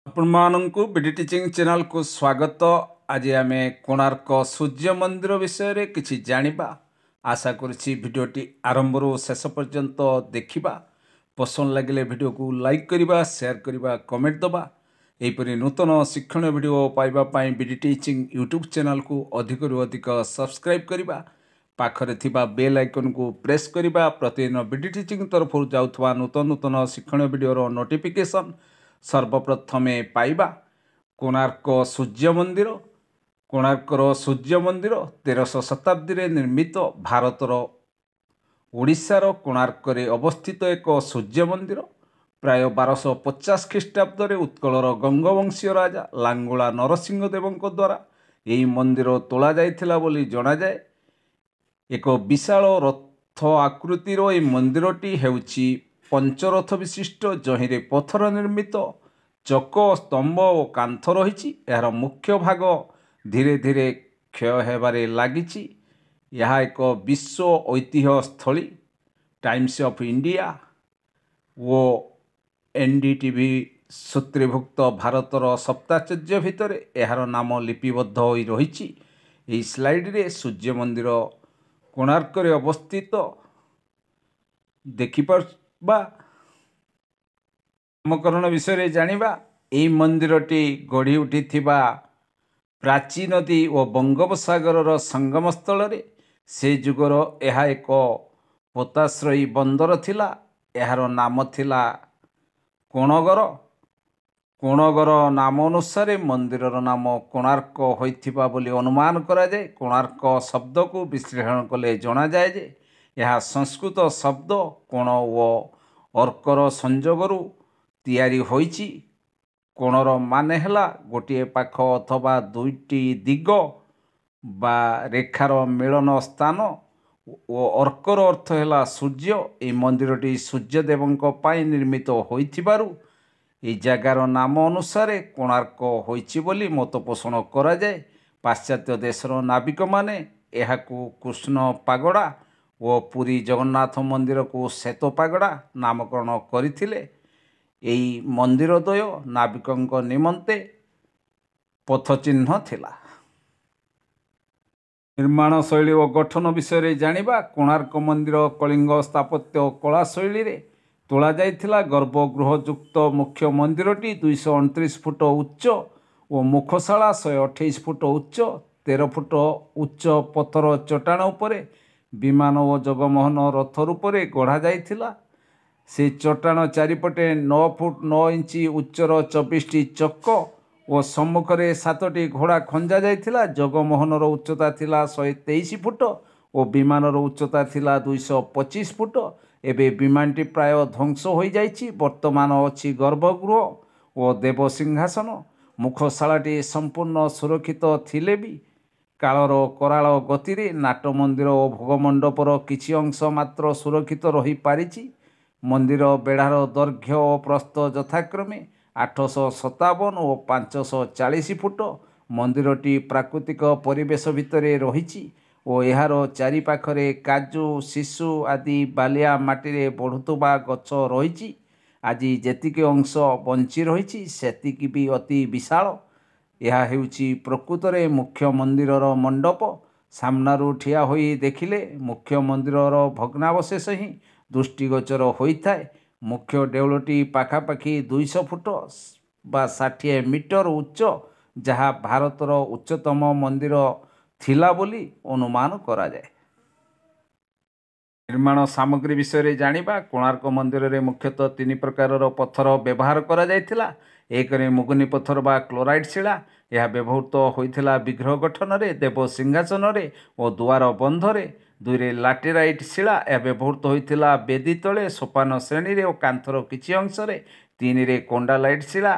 ଆପଣମାନଙ୍କୁ BD teaching ଚ୍ୟାନେଲକୁ ସ୍ୱାଗତ। ଆଜି ଆମେ କୋଣାର୍କ ସୂର୍ଯ୍ୟ ମନ୍ଦିର ବିଷୟରେ କିଛି ଜାଣିବା। ଆଶା କରୁଛି ଭିଡ଼ିଓଟି ଆରମ୍ଭରୁ ଶେଷ ପର୍ଯ୍ୟନ୍ତ ଦେଖିବା। ପସନ୍ଦ ଲାଗିଲେ ଭିଡ଼ିଓକୁ ଲାଇକ୍ କରିବା, ସେୟାର କରିବା, କମେଣ୍ଟ ଦେବା। ଏହିପରି ନୂତନ ଶିକ୍ଷଣୀୟ ଭିଡ଼ିଓ ପାଇବା ପାଇଁ ବିଡି ଟିଚିଂ ୟୁଟ୍ୟୁବ୍ ଚ୍ୟାନେଲକୁ ଅଧିକରୁ ଅଧିକ ସବସ୍କ୍ରାଇବ୍ କରିବା। ପାଖରେ ଥିବା ବେଲ୍ ଆଇକନ୍କୁ ପ୍ରେସ୍ କରିବା। ପ୍ରତିଦିନ ବିଡି ଟିଚିଂ ତରଫରୁ ଯାଉଥିବା ନୂତନ ଶିକ୍ଷଣୀୟ ଭିଡ଼ିଓର ନୋଟିଫିକେସନ୍ ସର୍ବପ୍ରଥମେ ପାଇବା। କୋଣାର୍କ ସୂର୍ଯ୍ୟ ମନ୍ଦିର। କୋଣାର୍କର ସୂର୍ଯ୍ୟ ମନ୍ଦିର 13ଶ ଶତାବ୍ଦୀରେ ନିର୍ମିତ ଭାରତର ଓଡ଼ିଶାର କୋଣାର୍କରେ ଅବସ୍ଥିତ ଏକ ସୂର୍ଯ୍ୟ ମନ୍ଦିର। ପ୍ରାୟ 1250 ଖ୍ରୀଷ୍ଟାବ୍ଦରେ ଉତ୍କଳର ଗଙ୍ଗବଂଶୀୟ ରାଜା ଲାଙ୍ଗୁଳା ନରସିଂହ ଦେବଙ୍କ ଦ୍ୱାରା ଏହି ମନ୍ଦିର ତୋଳାଯାଇଥିଲା ବୋଲି ଜଣାଯାଏ। ଏକ ବିଶାଳ ରଥ ଆକୃତିର ଏହି ମନ୍ଦିରଟି ହେଉଛି ପଞ୍ଚରଥ ବିଶିଷ୍ଟ, ଯହିଁରେ ପଥର ନିର୍ମିତ ଚକ, ସ୍ତମ୍ଭ ଓ କାନ୍ଥ ରହିଛି। ଏହାର ମୁଖ୍ୟ ଭାଗ ଧୀରେ ଧୀରେ କ୍ଷୟ ହେବାରେ ଲାଗିଛି। ଏହା ଏକ ବିଶ୍ୱ ଐତିହ୍ୟ ସ୍ଥଳୀ। Times of India O NDTV ସୂତ୍ରୀଭୁକ୍ତ ଭାରତର ସପ୍ତାଚର୍ଯ୍ୟ ଭିତରେ ଏହାର ନାମ ଲିପିବଦ୍ଧ ହୋଇ ରହିଛି। ଏହି ସ୍ଲାଇଡ଼ରେ ସୂର୍ଯ୍ୟ ମନ୍ଦିର କୋଣାର୍କରେ ଅବସ୍ଥିତ ଦେଖିପାରିବା। ନାମକରଣ ବିଷୟରେ ଜାଣିବା। ଏହି ମନ୍ଦିରଟି ଗଢ଼ି ଉଠିଥିବା ପ୍ରାଚୀ ନଦୀ ଓ ବଙ୍ଗୋପସାଗରର ସଙ୍ଗମ ସ୍ଥଳରେ। ସେ ଯୁଗର ଏହା ଏକ ପୋତାଶ୍ରୟୀ ବନ୍ଦର ଥିଲା। ଏହାର ନାମ ଥିଲା କୋଣଗର। କୋଣଗର ନାମ ଅନୁସାରେ ମନ୍ଦିରର ନାମ କୋଣାର୍କ ହୋଇଥିବା ବୋଲି ଅନୁମାନ କରାଯାଏ। କୋଣାର୍କ ଶବ୍ଦକୁ ବିଶ୍ଳେଷଣ କଲେ ଜଣାଯାଏ ଯେ ଏହା ସଂସ୍କୃତ ଶବ୍ଦ କୋଣ ଓ ଅର୍କର ସଂଯୋଗରୁ ତିଆରି ହୋଇଛି। କୋଣର ମାନେ ହେଲା ଗୋଟିଏ ପାଖ ଅଥବା ଦୁଇଟି ଦିଗ ବା ରେଖାର ମିଳନ ସ୍ଥାନ ଓ ଅର୍କର ଅର୍ଥ ହେଲା ସୂର୍ଯ୍ୟ। ଏହି ମନ୍ଦିରଟି ସୂର୍ଯ୍ୟଦେବଙ୍କ ପାଇଁ ନିର୍ମିତ ହୋଇଥିବାରୁ ଏହି ଜାଗାର ନାମ ଅନୁସାରେ କୋଣାର୍କ ହୋଇଛି ବୋଲି ମତ ପୋଷଣ କରାଯାଏ। ପାଶ୍ଚାତ୍ୟ ଦେଶର ନାବିକମାନେ ଏହାକୁ କୃଷ୍ଣ ପାଗୋଡ଼ା ଓ ପୁରୀ ଜଗନ୍ନାଥ ମନ୍ଦିରକୁ ଶ୍ଵେତ ପାଗୋଡ଼ା ନାମକରଣ କରିଥିଲେ। ଏହି ମନ୍ଦିରଦ୍ୱୟ ନାବିକଙ୍କ ନିମନ୍ତେ ପଥଚିହ୍ନ ଥିଲା। ନିର୍ମାଣ ଶୈଳୀ ଓ ଗଠନ ବିଷୟରେ ଜାଣିବା। କୋଣାର୍କ ମନ୍ଦିର କଳିଙ୍ଗ ସ୍ଥାପତ୍ୟ କଳା ଶୈଳୀରେ ତୋଳାଯାଇଥିଲା। ଗର୍ଭଗୃହଯୁକ୍ତ ମୁଖ୍ୟ ମନ୍ଦିରଟି 229 ଫୁଟ ଉଚ୍ଚ ଓ ମୁଖଶାଳା 128 ଫୁଟ ଉଚ୍ଚ। 13 ଫୁଟ ଉଚ୍ଚ ପଥର ଚଟାଣ ଉପରେ ବିମାନ ଓ ଜଗମୋହନ ରଥ ରୂପରେ ଗଢ଼ାଯାଇଥିଲା। ସେ ଚଟାଣ ଚାରିପଟେ 9 ଫୁଟ 9 ଇଞ୍ଚ ଉଚ୍ଚର 24ଟି ଚକ ଓ ସମ୍ମୁଖରେ 7ଟି ଘୋଡ଼ା ଖଞ୍ଜା ଯାଇଥିଲା। ଜଗମୋହନର ଉଚ୍ଚତା ଥିଲା 123 ଫୁଟ ଓ ବିମାନର ଉଚ୍ଚତା ଥିଲା 225 ଫୁଟ। ଏବେ ବିମାନଟି ପ୍ରାୟ ଧ୍ୱଂସ ହୋଇଯାଇଛି। ବର୍ତ୍ତମାନ ଅଛି ଗର୍ଭଗୃହ ଓ ଦେବସିଂହାସନ। ମୁଖଶାଳାଟି ସମ୍ପୂର୍ଣ୍ଣ ସୁରକ୍ଷିତ ଥିଲେ ବି କାଳର କରାଳ ଗତିରେ ନାଟ ମନ୍ଦିର ଓ ଭୋଗମଣ୍ଡପର କିଛି ଅଂଶ ମାତ୍ର ସୁରକ୍ଷିତ ରହିପାରିଛି। ମନ୍ଦିର ବେଢ଼ାର ଦୈର୍ଘ୍ୟ ଓ ପ୍ରସ୍ଥ ଯଥାକ୍ରମେ 857 ଓ 540 ଫୁଟ। ମନ୍ଦିରଟି ପ୍ରାକୃତିକ ପରିବେଶ ଭିତରେ ରହିଛି ଓ ଏହାର ଚାରିପାଖରେ କାଜୁ, ଶିଶୁ ଆଦି ବାଲିଆ ମାଟିରେ ବଢ଼ୁଥିବା ଗଛ ରହିଛି। ଆଜି ଯେତିକି ଅଂଶ ବଞ୍ଚି ରହିଛି ସେତିକି ବି ଅତି ବିଶାଳ। ଏହା ହେଉଛି ପ୍ରକୃତରେ ମୁଖ୍ୟ ମନ୍ଦିରର ମଣ୍ଡପ। ସାମ୍ନାରୁ ଠିଆ ହୋଇ ଦେଖିଲେ ମୁଖ୍ୟ ମନ୍ଦିରର ଭଗ୍ନାବଶେଷ ହିଁ ଦୃଷ୍ଟିଗୋଚର ହୋଇଥାଏ। ମୁଖ୍ୟ ଦେଉଳଟି ପାଖାପାଖି 200 ଫୁଟ ବା 60 ମିଟର ଉଚ୍ଚ, ଯାହା ଭାରତର ଉଚ୍ଚତମ ମନ୍ଦିର ଥିଲା ବୋଲି ଅନୁମାନ କରାଯାଏ। ନିର୍ମାଣ ସାମଗ୍ରୀ ବିଷୟରେ ଜାଣିବା। କୋଣାର୍କ ମନ୍ଦିରରେ ମୁଖ୍ୟତଃ 3 ପ୍ରକାରର ପଥର ବ୍ୟବହାର କରାଯାଇଥିଲା। 1ରେ ମୁଗୁନି ପଥର ବା କ୍ଲୋରାଇଟ୍ ଶିଳା। ଏହା ବ୍ୟବହୃତ ହୋଇଥିଲା ବିଗ୍ରହ ଗଠନରେ, ଦେବସିଂହାସନରେ ଓ ଦୁଆର ବନ୍ଧରେ। 2ରେ ଲାଟେରାଇଟ୍ ଶିଳା। ଏହା ବ୍ୟବହୃତ ହୋଇଥିଲା ବେଦୀ ତଳେ, ସୋପାନ ଶ୍ରେଣୀରେ ଓ କାନ୍ଥର କିଛି ଅଂଶରେ। 3ରେ କୋଣ୍ଡାଲାଇଟ୍ ଶିଳା।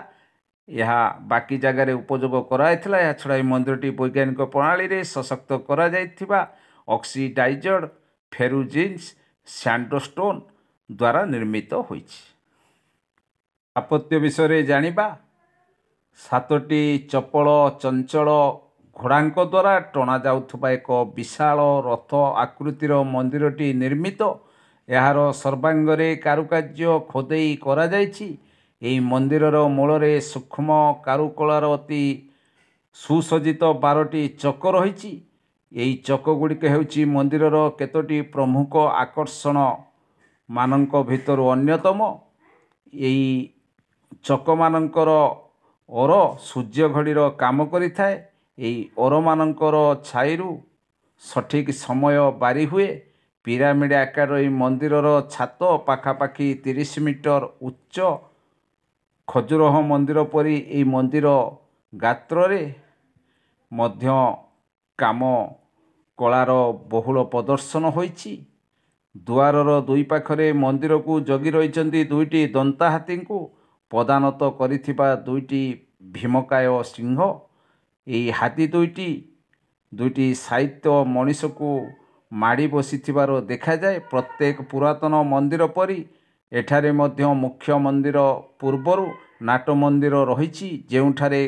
ଏହା ବାକି ଜାଗାରେ ଉପଯୋଗ କରାଯାଇଥିଲା। ଏହା ଛଡ଼ା ଏହି ମନ୍ଦିରଟି ବୈଜ୍ଞାନିକ ପ୍ରଣାଳୀରେ ସଶକ୍ତ କରାଯାଇଥିବା ଅକ୍ସିଡାଇଜ୍ଡ ଫେରୁଜିନ୍ସ ସ୍ୟାଣ୍ଡଷ୍ଟୋନ୍ ଦ୍ୱାରା ନିର୍ମିତ ହୋଇଛି। ସ୍ଥାପତ୍ୟ ବିଷୟରେ ଜାଣିବା। 7ଟି ଚପଳ ଚଞ୍ଚଳ ଘୋଡ଼ାଙ୍କ ଦ୍ୱାରା ଟଣାଯାଉଥିବା ଏକ ବିଶାଳ ରଥ ଆକୃତିର ମନ୍ଦିରଟି ନିର୍ମିତ। ଏହାର ସର୍ବାଙ୍ଗରେ କାରୁକାର୍ଯ୍ୟ ଖୋଦେଇ କରାଯାଇଛି। ଏହି ମନ୍ଦିରର ମୂଳରେ ସୂକ୍ଷ୍ମ କାରୁକଳାର ଅତି ସୁସଜ୍ଜିତ 12ଟି ଚକ ରହିଛି। ଏହି ଚକଗୁଡ଼ିକ ହେଉଛି ମନ୍ଦିରର କେତୋଟି ପ୍ରମୁଖ ଆକର୍ଷଣ ମାନଙ୍କ ଭିତରୁ ଅନ୍ୟତମ। ଏହି ଚକମାନଙ୍କର ଅର ସୂର୍ଯ୍ୟ ଘଡ଼ିର କାମ କରିଥାଏ। ଏହି ଅରମାନଙ୍କର ଛାଇରୁ ସଠିକ୍ ସମୟ ବାରି ହୁଏ। ପିରାମିଡ଼ ଆକାରର ଏହି ମନ୍ଦିରର ଛାତ ପାଖାପାଖି 30 ମିଟର ଉଚ୍ଚ। ଖଜୁରହ ମନ୍ଦିର ପରି ଏହି ମନ୍ଦିର ଗାତ୍ରରେ ମଧ୍ୟ କାମ କଳାର ବହୁଳ ପ୍ରଦର୍ଶନ ହୋଇଛି। ଦୁଆରର ଦୁଇ ପାଖରେ ମନ୍ଦିରକୁ ଜଗି ରହିଛନ୍ତି ଦୁଇଟି ଦନ୍ତା ହାତୀଙ୍କୁ ପଦାନତ କରିଥିବା ଦୁଇଟି ଭୀମକାୟ ସିଂହ। ଏହି ହାତୀ ଦୁଇଟି ସାହିତ୍ୟ ମଣିଷକୁ ମାଡ଼ି ବସିଥିବାର ଦେଖାଯାଏ। ପ୍ରତ୍ୟେକ ପୁରାତନ ମନ୍ଦିର ପରି ଏଠାରେ ମଧ୍ୟ ମୁଖ୍ୟ ମନ୍ଦିର ପୂର୍ବରୁ ନାଟ ମନ୍ଦିର ରହିଛି, ଯେଉଁଠାରେ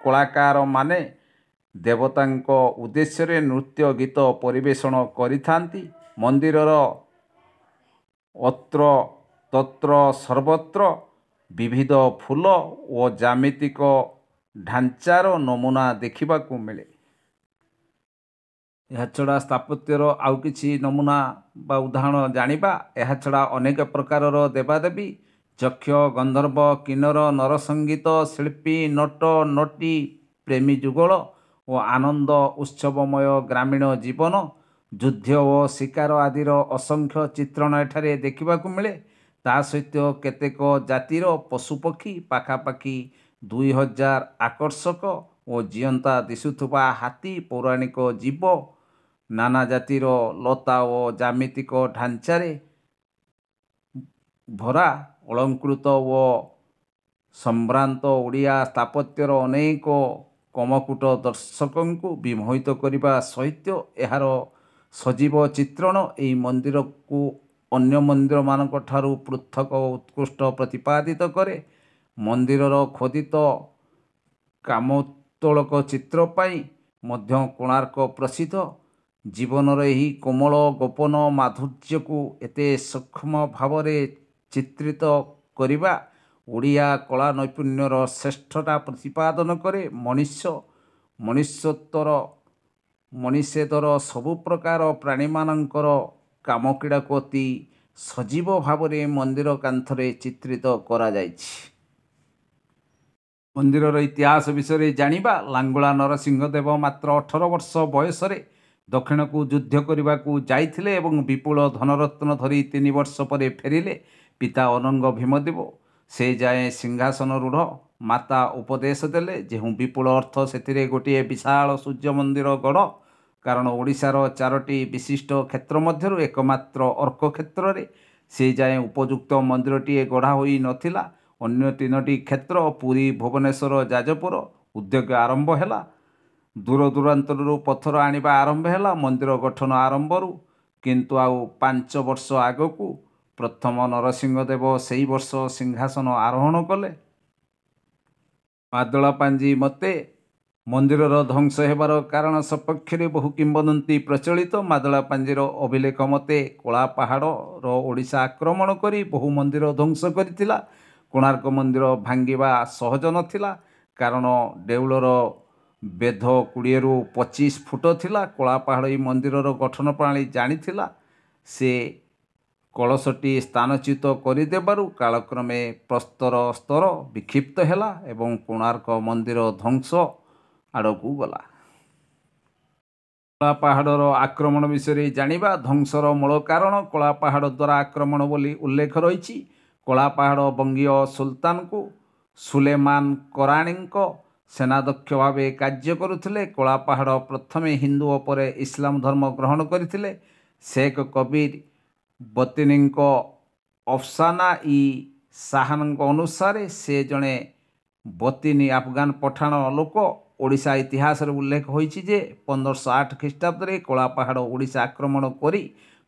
କଳାକାରମାନେ ଦେବତାଙ୍କ ଉଦ୍ଦେଶ୍ୟରେ ନୃତ୍ୟ ଗୀତ ପରିବେଷଣ କରିଥାନ୍ତି। ମନ୍ଦିରର ଅତ୍ର ତତ୍ର ସର୍ବତ୍ର ବିବିଧ ଫୁଲ ଓ ଜ୍ୟାମିତିକ ଢାଞ୍ଚାର ନମୁନା ଦେଖିବାକୁ ମିଳେ। ଏହାଛଡ଼ା ସ୍ଥାପତ୍ୟର ଆଉ କିଛି ନମୁନା ବା ଉଦାହରଣ ଜାଣିବା। ଏହାଛଡ଼ା ଅନେକ ପ୍ରକାରର ଦେବାଦେବୀ, ଯକ୍ଷ, ଗନ୍ଧର୍ବ, କିନ୍ନର, ନରସଙ୍ଗୀତ ଶିଳ୍ପୀ, ନଟ ନଟୀ, ପ୍ରେମୀ ଯୁଗଳ ଓ ଆନନ୍ଦ ଉତ୍ସବମୟ ଗ୍ରାମୀଣ ଜୀବନ, ଯୁଦ୍ଧ ଓ ଶିକାର ଆଦିର ଅସଂଖ୍ୟ ଚିତ୍ରଣ ଏଠାରେ ଦେଖିବାକୁ ମିଳେ। ତା ସହିତ କେତେକ ଜାତିର ପଶୁପକ୍ଷୀ, ପାଖାପାଖି 2000 ଆକର୍ଷକ ଓ ଜିଅନ୍ତା ଦିଶୁଥିବା ହାତୀ, ପୌରାଣିକ ଜୀବ, ନାନା ଜାତିର ଲତା ଓ ଜ୍ୟାମିତିକ ଢାଞ୍ଚାରେ ଭରା ଅଳଙ୍କୃତ ଓ ସମ୍ଭ୍ରାନ୍ତ ଓଡ଼ିଆ ସ୍ଥାପତ୍ୟର ଅନେକ କମକୁଟ ଦର୍ଶକଙ୍କୁ ବିମୋହିତ କରିବା ସହିତ ଏହାର ସଜୀବ ଚିତ୍ରଣ ଏହି ମନ୍ଦିରକୁ ଅନ୍ୟ ମନ୍ଦିରମାନଙ୍କଠାରୁ ପୃଥକ ଓ ଉତ୍କୃଷ୍ଟ ପ୍ରତିପାଦିତ କରେ। ମନ୍ଦିରର ଖୋଦିତ କାମୋତ୍ତୋଳକ ଚିତ୍ର ପାଇଁ ମଧ୍ୟ କୋଣାର୍କ ପ୍ରସିଦ୍ଧ। ଜୀବନର ଏହି କୋମଳ ଗୋପନ ମାଧୁର୍ଯ୍ୟକୁ ଏତେ ସୂକ୍ଷ୍ମ ଭାବରେ ଚିତ୍ରିତ କରିବା ଓଡ଼ିଆ କଳା ନୈପୁଣ୍ୟର ଶ୍ରେଷ୍ଠତା ପ୍ରତିପାଦନ କରେ। ମଣିଷେତର ସବୁ ପ୍ରକାର ପ୍ରାଣୀମାନଙ୍କର କାମକ୍ରୀଡ଼ାକୁ ଅତି ସଜୀବ ଭାବରେ ମନ୍ଦିର କାନ୍ଥରେ ଚିତ୍ରିତ କରାଯାଇଛି। ମନ୍ଦିରର ଇତିହାସ ବିଷୟରେ ଜାଣିବା। ଲାଙ୍ଗୁଳା ନରସିଂହଦେବ ମାତ୍ର 18 ବର୍ଷ ବୟସରେ ଦକ୍ଷିଣକୁ ଯୁଦ୍ଧ କରିବାକୁ ଯାଇଥିଲେ ଏବଂ ବିପୁଳ ଧନରତ୍ନ ଧରି 3 ବର୍ଷ ପରେ ଫେରିଲେ। ପିତା ଅନଙ୍ଗ ଭୀମଦେବ ସେ ଯାଏଁ ସିଂହାସନରୂଢ଼। ମାତା ଉପଦେଶ ଦେଲେ, ଯେଉଁ ବିପୁଳ ଅର୍ଥ ସେଥିରେ ଗୋଟିଏ ବିଶାଳ ସୂର୍ଯ୍ୟ ମନ୍ଦିର ଗଢ଼। କାରଣ ଓଡ଼ିଶାର 4ଟି ବିଶିଷ୍ଟ କ୍ଷେତ୍ର ମଧ୍ୟରୁ ଏକମାତ୍ର ଅର୍କ କ୍ଷେତ୍ରରେ ସେ ଯାଏଁ ଉପଯୁକ୍ତ ମନ୍ଦିରଟିଏ ଗଢ଼ା ହୋଇ ନଥିଲା। ଅନ୍ୟ 3ଟି କ୍ଷେତ୍ର ପୁରୀ, ଭୁବନେଶ୍ୱର, ଯାଜପୁର ଉଦ୍ୟୋଗ ଆରମ୍ଭ ହେଲା। ଦୂରଦୂରାନ୍ତରରୁ ପଥର ଆଣିବା ଆରମ୍ଭ ହେଲା ମନ୍ଦିର ଗଠନ ଆରମ୍ଭରୁ। କିନ୍ତୁ ଆଉ 5 ବର୍ଷ ଆଗକୁ ପ୍ରଥମ ନରସିଂହଦେବ ସେହି ବର୍ଷ ସିଂହାସନ ଆରୋହଣ କଲେ। ମାଦଳା ପାଞ୍ଜି ମତେ ମନ୍ଦିରର ଧ୍ୱଂସ ହେବାର କାରଣ ସପକ୍ଷରେ ବହୁ କିମ୍ବଦନ୍ତୀ ପ୍ରଚଳିତ। ମାଦଳା ପାଞ୍ଜିର ଅଭିଲେଖ ମତେ କଳାପାହାଡ଼ର ଓଡ଼ିଶା ଆକ୍ରମଣ କରି ବହୁ ମନ୍ଦିର ଧ୍ୱଂସ କରିଥିଲା। କୋଣାର୍କ ମନ୍ଦିର ଭାଙ୍ଗିବା ସହଜ ନଥିଲା, କାରଣ ଦେଉଳର ବେଧ 20ରୁ 25 ଫୁଟ ଥିଲା। କଳାପାହାଡ଼ ଏହି ମନ୍ଦିରର ଗଠନ ପ୍ରଣାଳୀ ଜାଣିଥିଲା। ସେ କଳସଟି ସ୍ଥାନଚ୍ୟୁତ କରିଦେବାରୁ କାଳକ୍ରମେ ପ୍ରସ୍ତର ସ୍ତର ବିକ୍ଷିପ୍ତ ହେଲା ଏବଂ କୋଣାର୍କ ମନ୍ଦିର ଧ୍ୱଂସ ଆଡ଼କୁ ଗଲା। କଳାପାହାଡ଼ର ଆକ୍ରମଣ ବିଷୟରେ ଜାଣିବା। ଧ୍ୱଂସର ମୂଳ କାରଣ କଳାପାହାଡ଼ ଦ୍ୱାରା ଆକ୍ରମଣ ବୋଲି ଉଲ୍ଲେଖ ରହିଛି। କଳାପାହାଡ଼ ବଙ୍ଗୀୟ ସୁଲତାନକୁ ସୁଲେମାନ କରାଣୀଙ୍କ ସେନାଧ୍ୟକ୍ଷ ଭାବେ କାର୍ଯ୍ୟ କରୁଥିଲେ। କଳାପାହାଡ଼ ପ୍ରଥମେ ହିନ୍ଦୁ ଓ ପରେ ଇସଲାମ ଧର୍ମ ଗ୍ରହଣ କରିଥିଲେ। ଶେଖ୍ କବିର ବତିନୀଙ୍କ ଅଫସାନା-ଇ ଶାହାନଙ୍କ ଅନୁସାରେ ସେ ଜଣେ ବତିନୀ ଆଫଗାନ ପଠାଣ ଲୋକ। ଓଡ଼ିଶା ଇତିହାସରେ ଉଲ୍ଲେଖ ହୋଇଛି ଯେ 1508 ଖ୍ରୀଷ୍ଟାବ୍ଦରେ କଳାପାହାଡ଼ ଓଡ଼ିଶା ଆକ୍ରମଣ କରି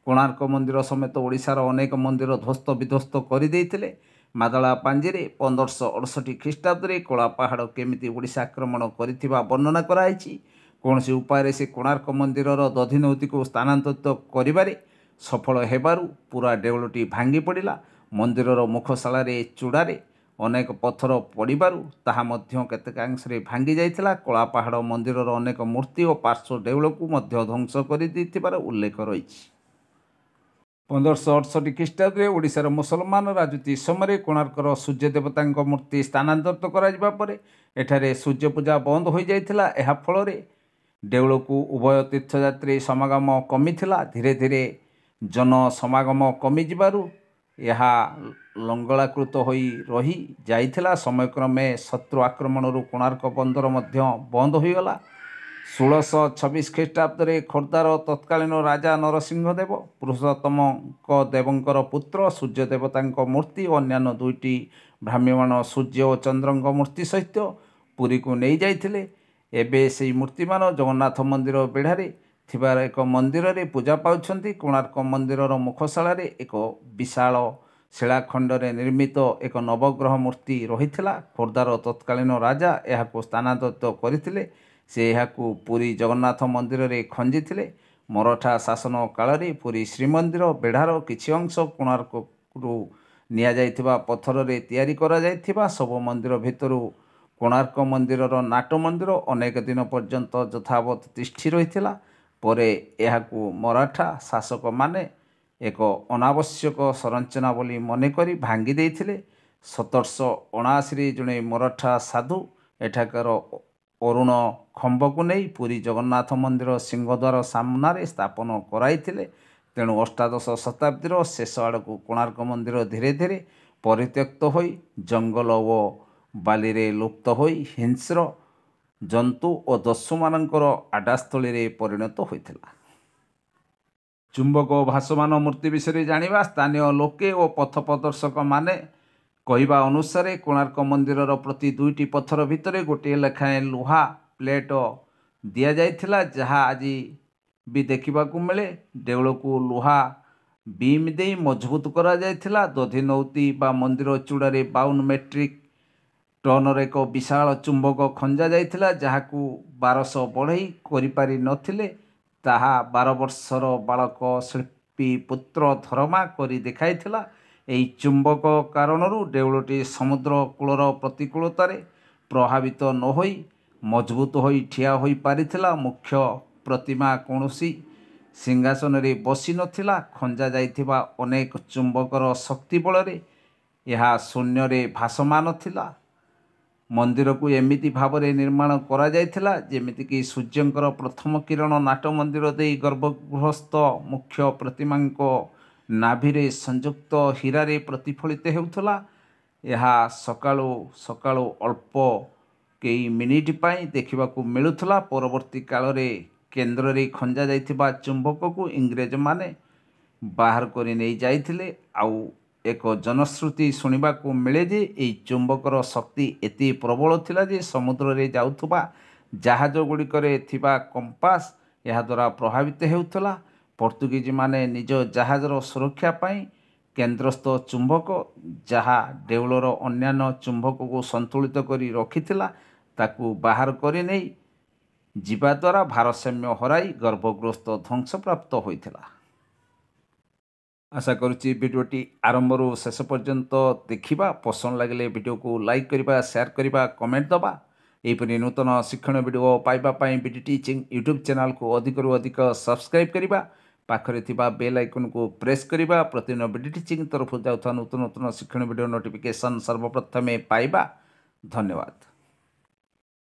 କୋଣାର୍କ ମନ୍ଦିର ସମେତ ଓଡ଼ିଶାର ଅନେକ ମନ୍ଦିର ଧ୍ୱସ୍ତ ବିଧ୍ୱସ୍ତ କରିଦେଇଥିଲେ। ମାଦଳା ପାଞ୍ଜିରେ 1568 ଖ୍ରୀଷ୍ଟାବ୍ଦରେ କଳାପାହାଡ଼ କେମିତି ଓଡ଼ିଶା ଆକ୍ରମଣ କରିଥିବା ବର୍ଣ୍ଣନା କରାଯାଇଛି। କୌଣସି ଉପାୟରେ ସେ କୋଣାର୍କ ମନ୍ଦିରର ଦଧିନଉତିକୁ ସ୍ଥାନାନ୍ତରିତ କରିବାରେ ସଫଳ ହେବାରୁ ପୁରା ଦେଉଳଟି ଭାଙ୍ଗି ପଡ଼ିଲା। ମନ୍ଦିରର ମୁଖଶାଳାରେ ଚୂଡ଼ାରେ ଅନେକ ପଥର ପଡ଼ିବାରୁ ତାହା ମଧ୍ୟ କେତେକାଂଶରେ ଭାଙ୍ଗି ଯାଇଥିଲା। କଳାପାହାଡ଼ ମନ୍ଦିରର ଅନେକ ମୂର୍ତ୍ତି ଓ ପାର୍ଶ୍ୱ ଦେଉଳକୁ ମଧ୍ୟ ଧ୍ୱଂସ କରିଦେଇଥିବାର ଉଲ୍ଲେଖ ରହିଛି। 1568 ଖ୍ରୀଷ୍ଟାବ୍ଦରେ ଓଡ଼ିଶାର ମୁସଲମାନ ରାଜୁତି ସମୟରେ କୋଣାର୍କର ସୂର୍ଯ୍ୟ ଦେବତାଙ୍କ ମୂର୍ତ୍ତି ସ୍ଥାନାନ୍ତରିତ କରାଯିବା ପରେ ଏଠାରେ ସୂର୍ଯ୍ୟ ପୂଜା ବନ୍ଦ ହୋଇଯାଇଥିଲା। ଏହା ଫଳରେ ଦେଉଳକୁ ଉଭୟ ତୀର୍ଥଯାତ୍ରୀ ସମାଗମ କମିଥିଲା। ଧୀରେ ଧୀରେ ଜନସମାଗମ କମିଯିବାରୁ ଏହା ଲଙ୍ଗଳାକୃତ ହୋଇ ରହି ଯାଇଥିଲା। ସମୟକ୍ରମେ ଶତ୍ରୁ ଆକ୍ରମଣରୁ କୋଣାର୍କ ବନ୍ଦର ମଧ୍ୟ ବନ୍ଦ ହୋଇଗଲା। 1626 ଖ୍ରୀଷ୍ଟାବ୍ଦରେ ଖୋର୍ଦ୍ଧାର ତତ୍କାଳୀନ ରାଜା ନରସିଂହ ଦେବ ପୁରୁଷୋତ୍ତମଙ୍କ ଦେବଙ୍କର ପୁତ୍ର ସୂର୍ଯ୍ୟ ଦେବତାଙ୍କ ମୂର୍ତ୍ତି ଓ ଅନ୍ୟାନ୍ୟ ଦୁଇଟି ଭ୍ରାମ୍ୟମାଣ ସୂର୍ଯ୍ୟ ଓ ଚନ୍ଦ୍ରଙ୍କ ମୂର୍ତ୍ତି ସହିତ ପୁରୀକୁ ନେଇଯାଇଥିଲେ। ଏବେ ସେହି ମୂର୍ତ୍ତିମାନ ଜଗନ୍ନାଥ ମନ୍ଦିର ବେଢ଼ାରେ ଥିବା ଏକ ମନ୍ଦିରରେ ପୂଜା ପାଉଛନ୍ତି। କୋଣାର୍କ ମନ୍ଦିରର ମୁଖଶାଳାରେ ଏକ ବିଶାଳ ଶିଳାଖଣ୍ଡରେ ନିର୍ମିତ ଏକ ନବଗ୍ରହ ମୂର୍ତ୍ତି ରହିଥିଲା। ଖୋର୍ଦ୍ଧାର ତତ୍କାଳୀନ ରାଜା ଏହାକୁ ସ୍ଥାନାନ୍ତରିତ କରିଥିଲେ। ସେ ଏହାକୁ ପୁରୀ ଜଗନ୍ନାଥ ମନ୍ଦିରରେ ଖଞ୍ଜିଥିଲେ। ମରଠା ଶାସନ କାଳରେ ପୁରୀ ଶ୍ରୀମନ୍ଦିର ବେଢ଼ାର କିଛି ଅଂଶ କୋଣାର୍କରୁ ନିଆଯାଇଥିବା ପଥରରେ ତିଆରି କରାଯାଇଥିବା ସବୁ ମନ୍ଦିର ଭିତରୁ କୋଣାର୍କ ମନ୍ଦିରର ନାଟ ମନ୍ଦିର ଅନେକ ଦିନ ପର୍ଯ୍ୟନ୍ତ ଯଥାବତ୍ ତିଷ୍ଠି ରହିଥିଲା। ପରେ ଏହାକୁ ମରାଠା ଶାସକମାନେ ଏକ ଅନାବଶ୍ୟକ ସଂରଚନା ବୋଲି ମନେକରି ଭାଙ୍ଗି ଦେଇଥିଲେ। 1779ରେ ଜଣେ ମରାଠା ସାଧୁ ଏଠାକାର ଅରୁଣ ଖମ୍ବକୁ ନେଇ ପୁରୀ ଜଗନ୍ନାଥ ମନ୍ଦିର ସିଂହଦ୍ୱାର ସାମ୍ନାରେ ସ୍ଥାପନ କରାଇଥିଲେ। ତେଣୁ ଅଷ୍ଟାଦଶ ଶତାବ୍ଦୀର ଶେଷ ଆଡ଼କୁ କୋଣାର୍କ ମନ୍ଦିର ଧୀରେ ଧୀରେ ପରିତ୍ୟକ୍ତ ହୋଇ ଜଙ୍ଗଲ ଓ ବାଲିରେ ଲୁପ୍ତ ହୋଇ ହିଂସ୍ର ଜନ୍ତୁ ଓ ଦସ୍ୟୁମାନଙ୍କର ଆଡ୍ଡାସ୍ଥଳୀରେ ପରିଣତ ହୋଇଥିଲା। ଚୁମ୍ବକ ଓ ଭାସମାନ ମୂର୍ତ୍ତି ବିଷୟରେ ଜାଣିବା। ସ୍ଥାନୀୟ ଲୋକେ ଓ ପଥ ପ୍ରଦର୍ଶକମାନେ କହିବା ଅନୁସାରେ କୋଣାର୍କ ମନ୍ଦିରର ପ୍ରତି ଦୁଇଟି ପଥର ଭିତରେ ଗୋଟିଏ ଲେଖାଏଁ ଲୁହା ପ୍ଲେଟ୍ ଦିଆଯାଇଥିଲା, ଯାହା ଆଜି ବି ଦେଖିବାକୁ ମିଳେ। ଦେଉଳକୁ ଲୁହା ବିମ୍ ଦେଇ ମଜବୁତ କରାଯାଇଥିଲା। ଦଧିନଉତି ବା ମନ୍ଦିର ଚୂଡ଼ାରେ 52 ମେଟ୍ରିକ୍ ଟନ୍ର ଏକ ବିଶାଳ ଚୁମ୍ବକ ଖଞ୍ଜା ଯାଇଥିଲା, ଯାହାକୁ 1200 ବଢ଼େଇ କରିପାରି ନଥିଲେ। ତାହା 12 ବର୍ଷର ବାଳକ ଶିଳ୍ପୀ ପୁତ୍ର ଧରମା କରି ଦେଖାଇଥିଲା। ଏହି ଚୁମ୍ବକ କାରଣରୁ ଦେଉଳଟି ସମୁଦ୍ର କୂଳର ପ୍ରତିକୂଳତାରେ ପ୍ରଭାବିତ ନ ହୋଇ ମଜବୁତ ହୋଇ ଠିଆ ହୋଇପାରିଥିଲା। ମୁଖ୍ୟ ପ୍ରତିମା କୌଣସି ସିଂହାସନରେ ବସି ନଥିଲା। ଖଞ୍ଜା ଯାଇଥିବା ଅନେକ ଚୁମ୍ବକର ଶକ୍ତି ବଳରେ ଏହା ଶୂନ୍ୟରେ ଭାସମାନ ଥିଲା। ମନ୍ଦିରକୁ ଏମିତି ଭାବରେ ନିର୍ମାଣ କରାଯାଇଥିଲା ଯେମିତିକି ସୂର୍ଯ୍ୟଙ୍କର ପ୍ରଥମ କିରଣ ନାଟ ମନ୍ଦିର ଦେଇ ଗର୍ଭଗୃହସ୍ଥ ମୁଖ୍ୟ ପ୍ରତିମାଙ୍କ ନାଭିରେ ସଂଯୁକ୍ତ ହୀରାରେ ପ୍ରତିଫଳିତ ହେଉଥିଲା। ଏହା ସକାଳୁ ସକାଳୁ ଅଳ୍ପ କେଇ ମିନିଟ୍ ପାଇଁ ଦେଖିବାକୁ ମିଳୁଥିଲା। ପରବର୍ତ୍ତୀ କାଳରେ କେନ୍ଦ୍ରରେ ଖଞ୍ଜା ଯାଇଥିବା ଚୁମ୍ବକକୁ ଇଂରେଜମାନେ ବାହାର କରି ନେଇ ଯାଇଥିଲେ। ଆଉ ଏକ ଜନଶ୍ରୁତି ଶୁଣିବାକୁ ମିଳେ ଯେ ଏହି ଚୁମ୍ବକର ଶକ୍ତି ଏତେ ପ୍ରବଳ ଥିଲା ଯେ ସମୁଦ୍ରରେ ଯାଉଥିବା ଜାହାଜ ଗୁଡ଼ିକରେ ଥିବା କମ୍ପାସ ଏହାଦ୍ୱାରା ପ୍ରଭାବିତ ହେଉଥିଲା। ପର୍ତ୍ତୁଗୀଜମାନେ ନିଜ ଜାହାଜର ସୁରକ୍ଷା ପାଇଁ କେନ୍ଦ୍ରସ୍ଥ ଚୁମ୍ବକ, ଯାହା ଦେଉଳର ଅନ୍ୟାନ୍ୟ ଚୁମ୍ବକକୁ ସନ୍ତୁଳିତ କରି ରଖିଥିଲା, ତାକୁ ବାହାର କରି ନେଇ ଯିବା ଦ୍ୱାରା ଭାରସାମ୍ୟ ହରାଇ ଗର୍ଭଗୃହସ୍ଥ ଧ୍ୱଂସପ୍ରାପ୍ତ ହୋଇଥିଲା। ଆଶା କରୁଛି ଭିଡ଼ିଓଟି ଆରମ୍ଭରୁ ଶେଷ ପର୍ଯ୍ୟନ୍ତ ଦେଖିବା। ପସନ୍ଦ ଲାଗିଲେ ଭିଡ଼ିଓକୁ ଲାଇକ୍ କରିବା, ସେୟାର କରିବା, କମେଣ୍ଟ ଦେବା। ଏହିପରି ନୂତନ ଶିକ୍ଷଣୀୟ ଭିଡ଼ିଓ ପାଇବା ପାଇଁ ବିଡି ଟିଚିଂ ୟୁଟ୍ୟୁବ୍ ଚ୍ୟାନେଲକୁ ଅଧିକରୁ ଅଧିକ ସବସ୍କ୍ରାଇବ୍ କରିବା। ପାଖରେ ଥିବା ବେଲ୍ ଆଇକନ୍କୁ ପ୍ରେସ୍ କରିବା। ପ୍ରତିଦିନ ବିଡି ଟିଚିଂ ତରଫରୁ ଯାଉଥିବା ନୂତନ ନୂତନ ଶିକ୍ଷଣୀୟ ଭିଡ଼ିଓ ନୋଟିଫିକେସନ୍ ସର୍ବପ୍ରଥମେ ପାଇବା। ଧନ୍ୟବାଦ।